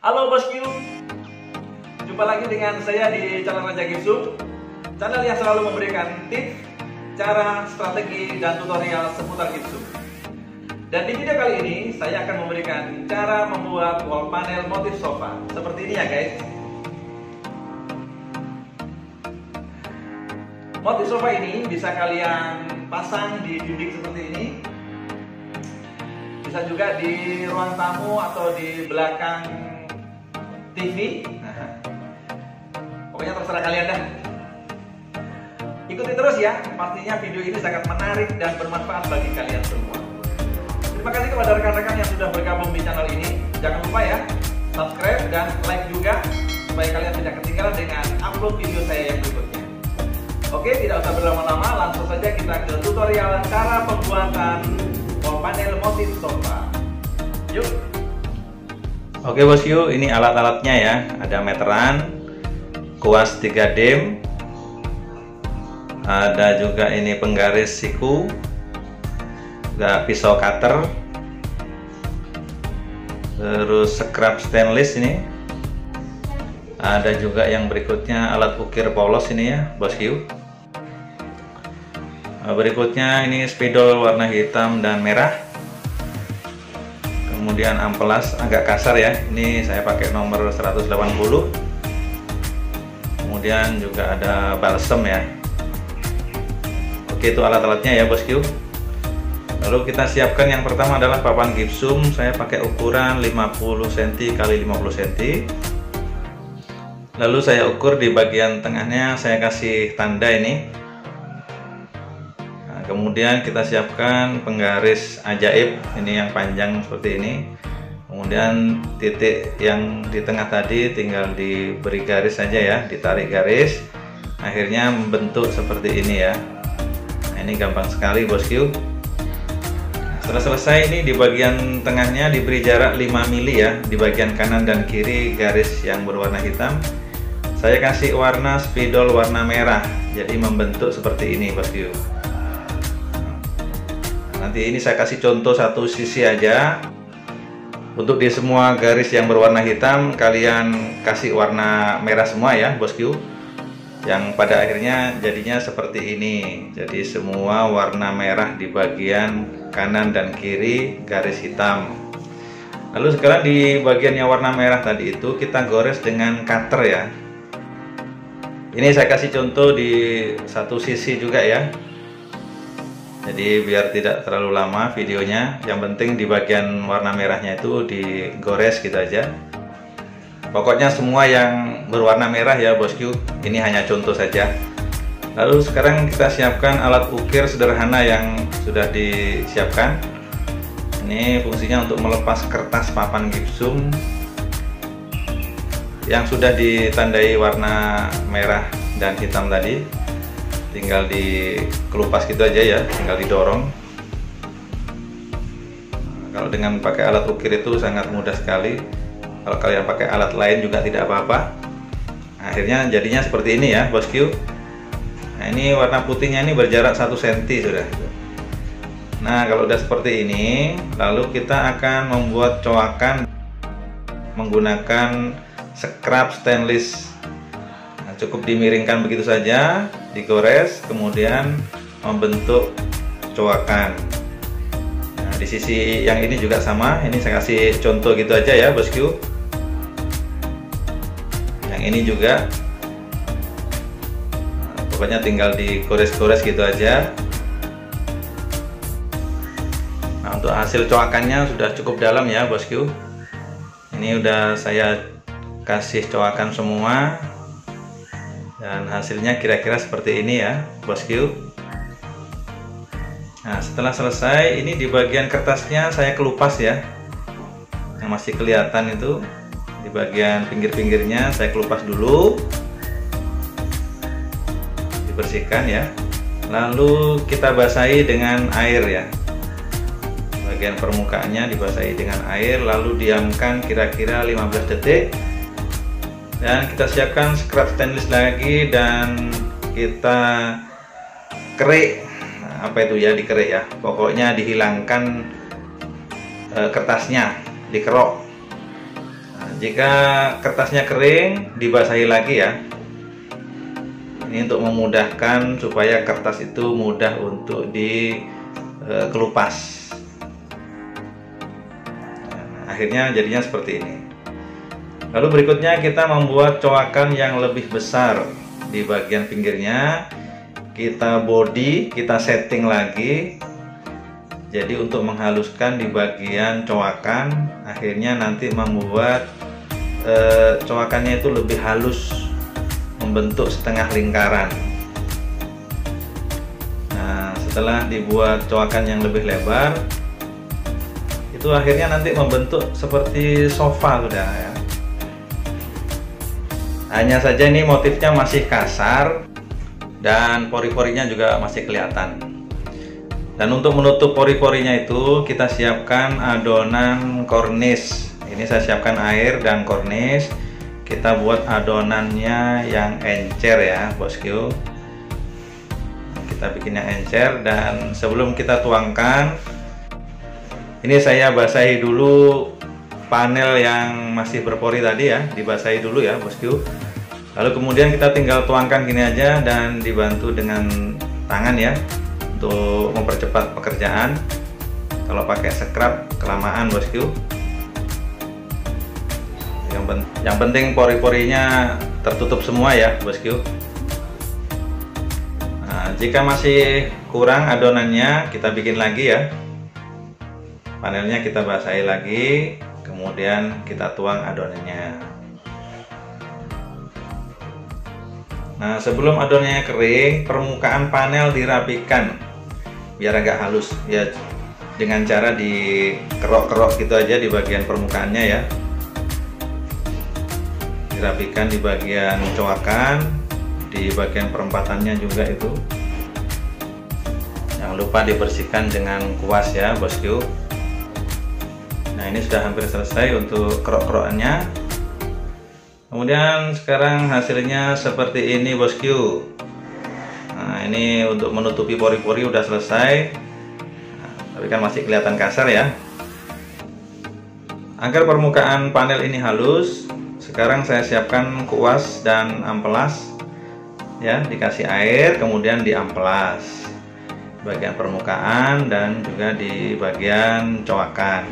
Halo bosku, jumpa lagi dengan saya di channel Raja Gipsum, channel yang selalu memberikan tips, cara, strategi, dan tutorial seputar gipsum. Dan di video kali ini saya akan memberikan cara membuat wall panel motif sofa seperti ini ya guys. Motif sofa ini bisa kalian pasang di dinding seperti ini, bisa juga di ruang tamu atau di belakang TV. Pokoknya terserah kalian dah. Ikuti terus ya, pastinya video ini sangat menarik dan bermanfaat bagi kalian semua. Terima kasih kepada rekan-rekan yang sudah bergabung di channel ini. Jangan lupa ya, subscribe dan like juga supaya kalian tidak ketinggalan dengan upload video saya yang berikutnya. Oke, tidak usah berlama-lama, langsung saja kita ke tutorial cara pembuatan wall panel motif sofa. Yuk. Oke bosku, ini alat-alatnya ya. Ada meteran, kuas 3 dem, ada juga ini penggaris siku, juga pisau cutter, terus scrap stainless ini. Ada juga yang berikutnya alat ukir polos ini ya bosku. Berikutnya ini spidol warna hitam dan merah. Kemudian amplas agak kasar ya, ini saya pakai nomor 180. Kemudian juga ada balsem ya. Oke, itu alat-alatnya ya bosku. Lalu kita siapkan yang pertama adalah papan gipsum. Saya pakai ukuran 50 cm x 50 cm. Lalu saya ukur di bagian tengahnya, saya kasih tanda ini. Kemudian kita siapkan penggaris ajaib ini yang panjang seperti ini. Kemudian titik yang di tengah tadi tinggal diberi garis saja ya, ditarik garis, akhirnya membentuk seperti ini ya. Nah, ini gampang sekali bosku. Setelah selesai ini di bagian tengahnya diberi jarak 5 mili ya, di bagian kanan dan kiri garis yang berwarna hitam. Saya kasih warna spidol warna merah, jadi membentuk seperti ini bosku. Nanti ini saya kasih contoh satu sisi aja. Untuk di semua garis yang berwarna hitam kalian kasih warna merah semua ya bosku. Yang pada akhirnya jadinya seperti ini. Jadi semua warna merah di bagian kanan dan kiri garis hitam. Lalu sekarang di bagian yang warna merah tadi itu kita gores dengan cutter ya. Ini saya kasih contoh di satu sisi juga ya. Jadi biar tidak terlalu lama videonya, yang penting di bagian warna merahnya itu digores gitu aja. Pokoknya semua yang berwarna merah ya bosku, ini hanya contoh saja. Lalu sekarang kita siapkan alat ukir sederhana yang sudah disiapkan. Ini fungsinya untuk melepas kertas papan gipsum yang sudah ditandai warna merah dan hitam tadi. Tinggal dikelupas gitu aja ya, tinggal didorong. Kalau dengan pakai alat ukir itu sangat mudah sekali. Kalau kalian pakai alat lain juga tidak apa-apa. Akhirnya jadinya seperti ini ya bosku. Nah, ini warna putihnya ini berjarak 1 cm sudah. Nah, kalau udah seperti ini, lalu kita akan membuat coakan menggunakan scrap stainless. Cukup dimiringkan begitu saja, digores, kemudian membentuk coakan. Nah, di sisi yang ini juga sama, ini saya kasih contoh gitu aja ya bosku. Yang ini juga, nah, pokoknya tinggal digores-gores gitu aja. Nah, untuk hasil coakannya sudah cukup dalam ya bosku. Ini udah saya kasih coakan semua. Dan hasilnya kira-kira seperti ini ya bosku. Nah, setelah selesai ini di bagian kertasnya saya kelupas ya. Yang masih kelihatan itu di bagian pinggir-pinggirnya saya kelupas dulu. Dibersihkan ya. Lalu kita basahi dengan air ya. Bagian permukaannya dibasahi dengan air, lalu diamkan kira-kira 15 detik. Dan kita siapkan scrap stainless lagi dan kita kerik. Nah, apa itu ya, dikerik ya, pokoknya dihilangkan kertasnya, dikerok. Nah, jika kertasnya kering, dibasahi lagi ya. Ini untuk memudahkan supaya kertas itu mudah untuk dikelupas. Akhirnya jadinya seperti ini. Lalu berikutnya kita membuat coakan yang lebih besar di bagian pinggirnya. Kita body, kita setting lagi. Jadi untuk menghaluskan di bagian coakan, akhirnya nanti membuat coakannya itu lebih halus, membentuk setengah lingkaran. Nah, setelah dibuat coakan yang lebih lebar, itu akhirnya nanti membentuk seperti sofa sudah ya. Hanya saja ini motifnya masih kasar dan pori-porinya juga masih kelihatan. Dan untuk menutup pori-porinya itu kita siapkan adonan kornis. Ini saya siapkan air dan kornis. Kita buat adonannya yang encer ya bosku. Kita bikin yang encer, dan sebelum kita tuangkan, ini saya basahi dulu panel yang masih berpori tadi ya, dibasahi dulu ya bosku. Lalu kemudian kita tinggal tuangkan gini aja dan dibantu dengan tangan ya, untuk mempercepat pekerjaan. Kalau pakai scrub kelamaan bosku. Yang penting pori-porinya tertutup semua ya bosku. Nah, jika masih kurang adonannya, kita bikin lagi ya. Panelnya kita basahi lagi, kemudian kita tuang adonannya. Nah, sebelum adonannya kering, permukaan panel dirapikan biar agak halus ya, dengan cara dikerok-kerok gitu aja di bagian permukaannya ya. Dirapikan di bagian coakan, di bagian perempatannya juga itu. Jangan lupa dibersihkan dengan kuas ya bosku. Nah, ini sudah hampir selesai untuk kerok-kerokannya. Kemudian sekarang hasilnya seperti ini bosku. Nah, ini untuk menutupi pori-pori udah selesai. Nah, tapi kan masih kelihatan kasar ya. Agar permukaan panel ini halus, sekarang saya siapkan kuas dan amplas ya, dikasih air kemudian diamplas bagian permukaan dan juga di bagian coakan,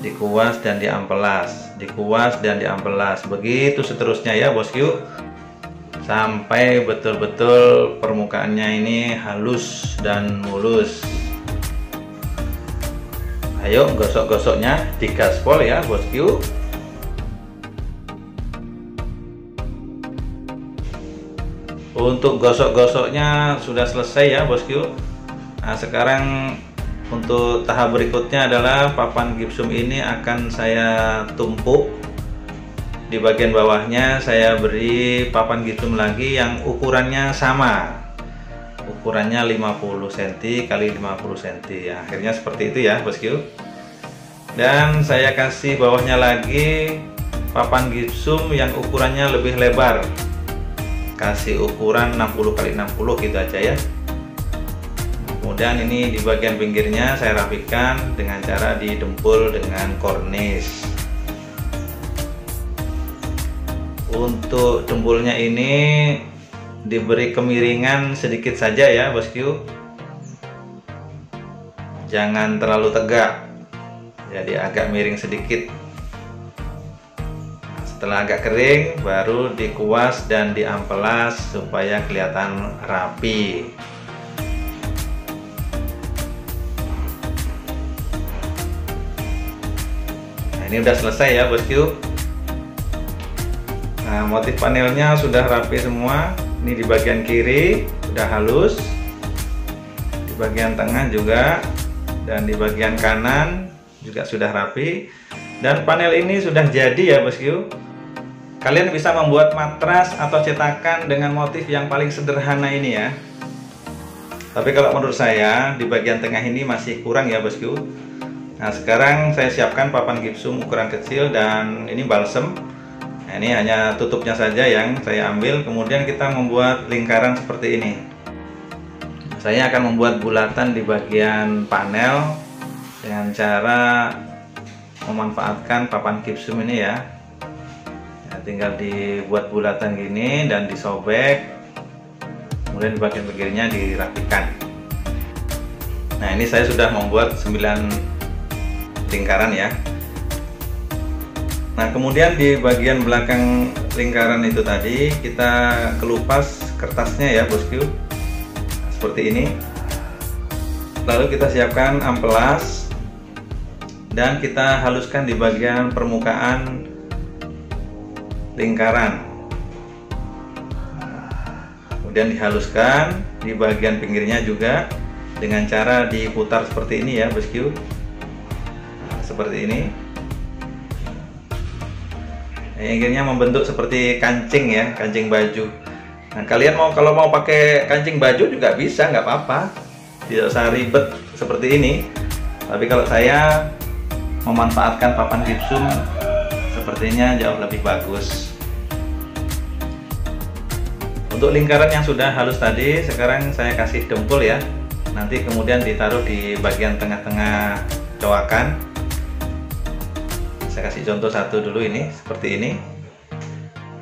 dikuas dan diamplas, dikuas dan diamplas, begitu seterusnya ya bosku, sampai betul-betul permukaannya ini halus dan mulus. Ayo gosok-gosoknya di gaspol ya bosku. Untuk gosok-gosoknya sudah selesai ya bosku. Nah, sekarang untuk tahap berikutnya adalah papan gipsum ini akan saya tumpuk. Di bagian bawahnya saya beri papan gipsum lagi yang ukurannya sama. Ukurannya 50 cm kali 50 cm ya. Akhirnya seperti itu ya bosku. Dan saya kasih bawahnya lagi papan gipsum yang ukurannya lebih lebar. Kasih ukuran 60 kali 60 gitu aja ya. Kemudian ini di bagian pinggirnya saya rapikan dengan cara didempul dengan kornis. Untuk dempulnya ini diberi kemiringan sedikit saja ya bosku, jangan terlalu tegak, jadi agak miring sedikit. Setelah agak kering baru dikuas dan diamplas supaya kelihatan rapi. Nah, ini udah selesai ya bosku. Nah, motif panelnya sudah rapi semua. Ini di bagian kiri sudah halus, di bagian tengah juga, dan di bagian kanan juga sudah rapi. Dan panel ini sudah jadi ya bosku. Kalian bisa membuat matras atau cetakan dengan motif yang paling sederhana ini ya. Tapi kalau menurut saya di bagian tengah ini masih kurang ya bosku. Nah, sekarang saya siapkan papan gipsum ukuran kecil dan ini balsem. Nah, ini hanya tutupnya saja yang saya ambil. Kemudian kita membuat lingkaran seperti ini. Saya akan membuat bulatan di bagian panel dengan cara memanfaatkan papan gipsum ini ya. Tinggal dibuat bulatan gini dan disobek, kemudian di bagian pinggirnya dirapikan. Nah, ini saya sudah membuat 9 lingkaran ya. Nah, kemudian di bagian belakang lingkaran itu tadi kita kelupas kertasnya ya bosku, seperti ini. Lalu kita siapkan amplas dan kita haluskan di bagian permukaan lingkaran. Kemudian dihaluskan di bagian pinggirnya juga dengan cara diputar seperti ini ya bosku. Nah, seperti ini. Akhirnya membentuk seperti kancing ya, kancing baju. Nah, kalian kalau mau pakai kancing baju juga bisa, nggak apa-apa, tidak usah ribet seperti ini. Tapi kalau saya memanfaatkan papan gipsum sepertinya jauh lebih bagus. Untuk lingkaran yang sudah halus tadi, sekarang saya kasih dempul ya. Nanti kemudian ditaruh di bagian tengah-tengah coakan. Saya kasih contoh satu dulu, ini seperti ini.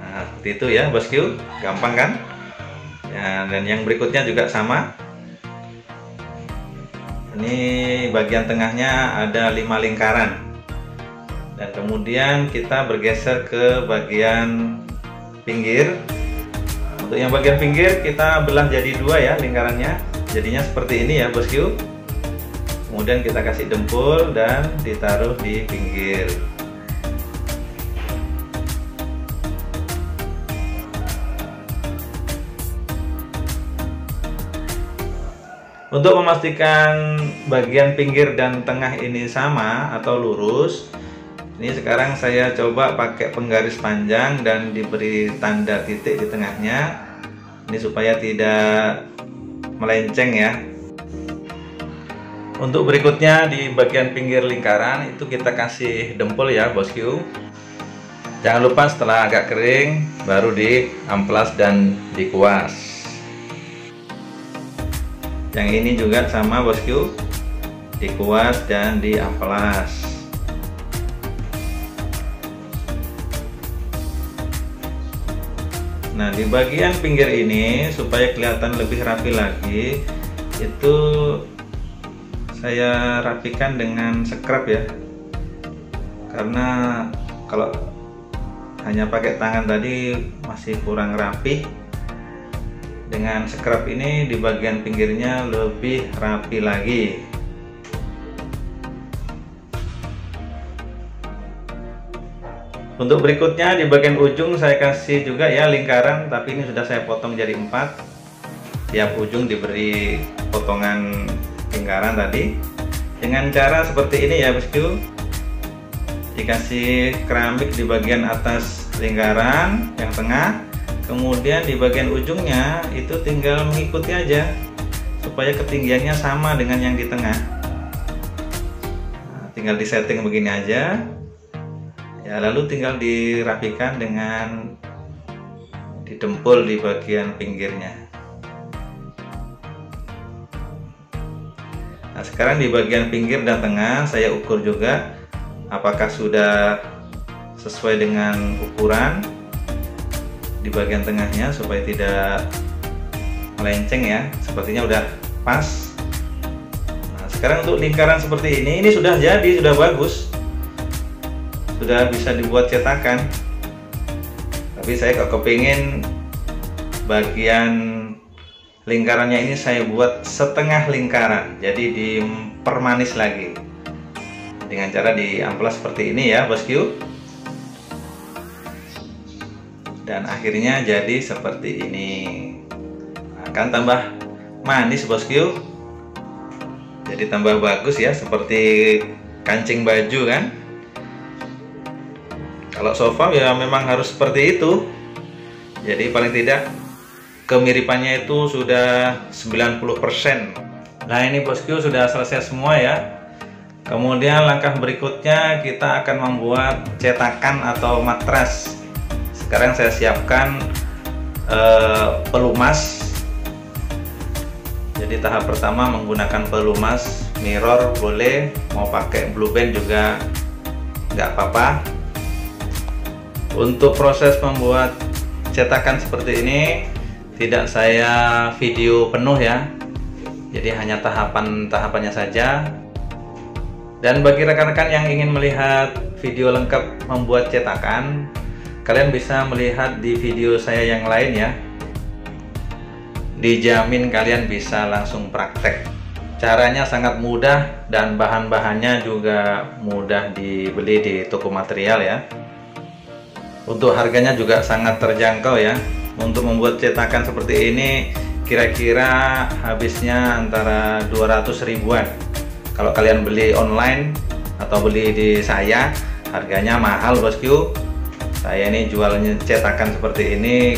Nah, seperti itu ya bosku, gampang kan ya. Dan yang berikutnya juga sama. Ini bagian tengahnya ada 5 lingkaran, dan kemudian kita bergeser ke bagian pinggir. Untuk yang bagian pinggir kita belah jadi 2 ya lingkarannya, jadinya seperti ini ya bosku. Kemudian kita kasih dempul dan ditaruh di pinggir. Untuk memastikan bagian pinggir dan tengah ini sama atau lurus, ini sekarang saya coba pakai penggaris panjang dan diberi tanda titik di tengahnya. Ini supaya tidak melenceng ya. Untuk berikutnya di bagian pinggir lingkaran itu kita kasih dempul ya bosku. Jangan lupa setelah agak kering baru diamplas dan dikuas. Yang ini juga sama bosku, dikuas dan diamplas. Nah, di bagian pinggir ini supaya kelihatan lebih rapi lagi, itu saya rapikan dengan scrub ya. Karena kalau hanya pakai tangan tadi masih kurang rapi. Dengan scrub ini di bagian pinggirnya lebih rapi lagi. Untuk berikutnya di bagian ujung saya kasih juga ya lingkaran, tapi ini sudah saya potong jadi 4. Tiap ujung diberi potongan lingkaran tadi. Dengan cara seperti ini ya bosku. Dikasih keramik di bagian atas lingkaran yang tengah. Kemudian di bagian ujungnya itu tinggal mengikuti aja supaya ketinggiannya sama dengan yang di tengah. Nah, tinggal disetting begini aja ya, lalu tinggal dirapikan dengan didempul di bagian pinggirnya. Nah, sekarang di bagian pinggir dan tengah saya ukur juga apakah sudah sesuai dengan ukuran di bagian tengahnya supaya tidak melenceng ya. Sepertinya udah pas. Nah, sekarang untuk lingkaran seperti ini sudah jadi, sudah bagus, sudah bisa dibuat cetakan. Tapi saya kalau kepingin bagian lingkarannya ini saya buat setengah lingkaran, jadi dipermanis lagi dengan cara diamplas seperti ini ya bosku. Dan akhirnya jadi seperti ini. Akan tambah manis bosku, jadi tambah bagus ya, seperti kancing baju kan. Kalau sofa ya memang harus seperti itu. Jadi paling tidak kemiripannya itu sudah 90%. Nah, ini bosku sudah selesai semua ya. Kemudian langkah berikutnya kita akan membuat cetakan atau matras. Sekarang saya siapkan pelumas. Jadi tahap pertama menggunakan pelumas mirror boleh, mau pakai blue band juga nggak apa-apa. Untuk proses membuat cetakan seperti ini tidak saya video penuh ya, jadi hanya tahapan-tahapannya saja. Dan bagi rekan-rekan yang ingin melihat video lengkap membuat cetakan, kalian bisa melihat di video saya yang lain ya. Dijamin kalian bisa langsung praktek. Caranya sangat mudah dan bahan-bahannya juga mudah dibeli di toko material ya. Untuk harganya juga sangat terjangkau ya. Untuk membuat cetakan seperti ini kira-kira habisnya antara 200 ribuan. Kalau kalian beli online atau beli di saya, harganya mahal bosku. Saya ini jualnya cetakan seperti ini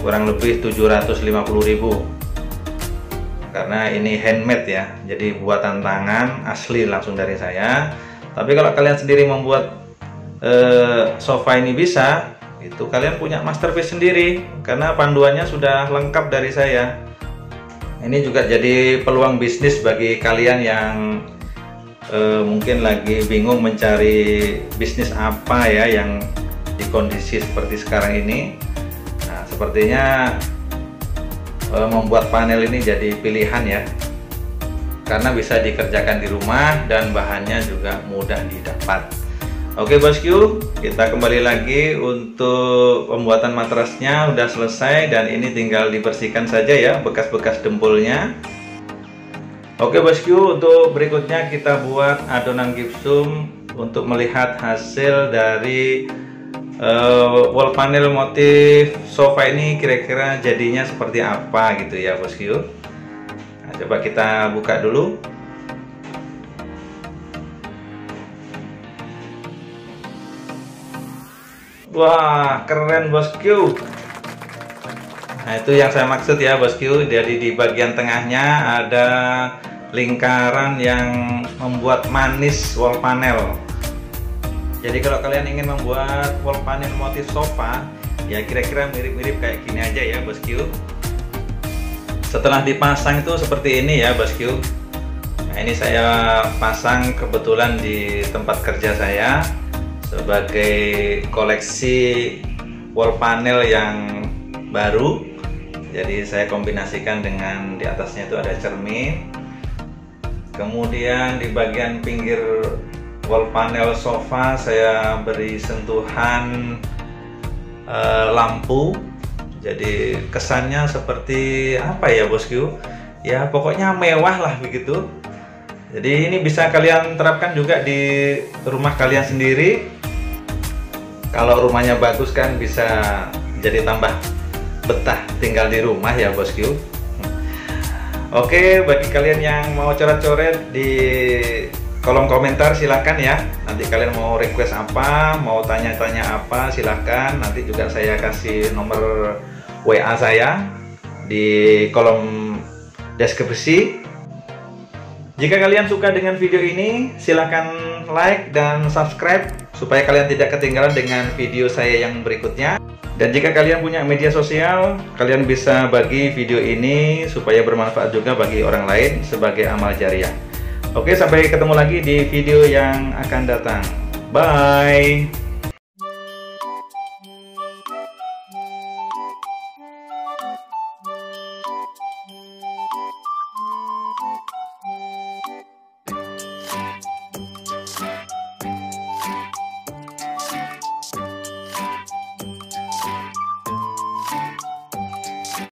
kurang lebih 750.000, karena ini handmade ya, jadi buatan tangan asli langsung dari saya. Tapi kalau kalian sendiri membuat sofa ini bisa, itu kalian punya masterpiece sendiri karena panduannya sudah lengkap dari saya. Ini juga jadi peluang bisnis bagi kalian yang mungkin lagi bingung mencari bisnis apa ya yang di kondisi seperti sekarang ini. Nah, sepertinya membuat panel ini jadi pilihan ya, karena bisa dikerjakan di rumah dan bahannya juga mudah didapat. Oke bosku, kita kembali lagi untuk pembuatan matrasnya udah selesai dan ini tinggal dibersihkan saja ya bekas-bekas dempulnya. Oke bosku, untuk berikutnya kita buat adonan gipsum untuk melihat hasil dari wall panel motif sofa ini kira-kira jadinya seperti apa gitu ya bosku. Nah, coba kita buka dulu. Wah, keren bosku. Nah, itu yang saya maksud ya bosku. Jadi di bagian tengahnya ada lingkaran yang membuat manis wall panel. Jadi kalau kalian ingin membuat wall panel motif sofa, ya kira-kira mirip-mirip kayak gini aja ya bosku. Setelah dipasang itu seperti ini ya bosku. Nah, ini saya pasang kebetulan di tempat kerja saya sebagai koleksi wall panel yang baru. Jadi saya kombinasikan dengan di atasnya itu ada cermin, kemudian di bagian pinggir wall panel sofa saya beri sentuhan lampu. Jadi kesannya seperti apa ya bosku, ya pokoknya mewah lah begitu. Jadi ini bisa kalian terapkan juga di rumah kalian sendiri. Kalau rumahnya bagus kan bisa jadi tambah betah tinggal di rumah ya bosku. Oke, bagi kalian yang mau coret-coret di kolom komentar silahkan ya. Nanti kalian mau request apa, mau tanya-tanya apa silahkan. Nanti juga saya kasih nomor WA saya di kolom deskripsi. Jika kalian suka dengan video ini, silahkan like dan subscribe supaya kalian tidak ketinggalan dengan video saya yang berikutnya. Dan jika kalian punya media sosial, kalian bisa bagi video ini supaya bermanfaat juga bagi orang lain sebagai amal jariah. Oke, sampai ketemu lagi di video yang akan datang. Bye!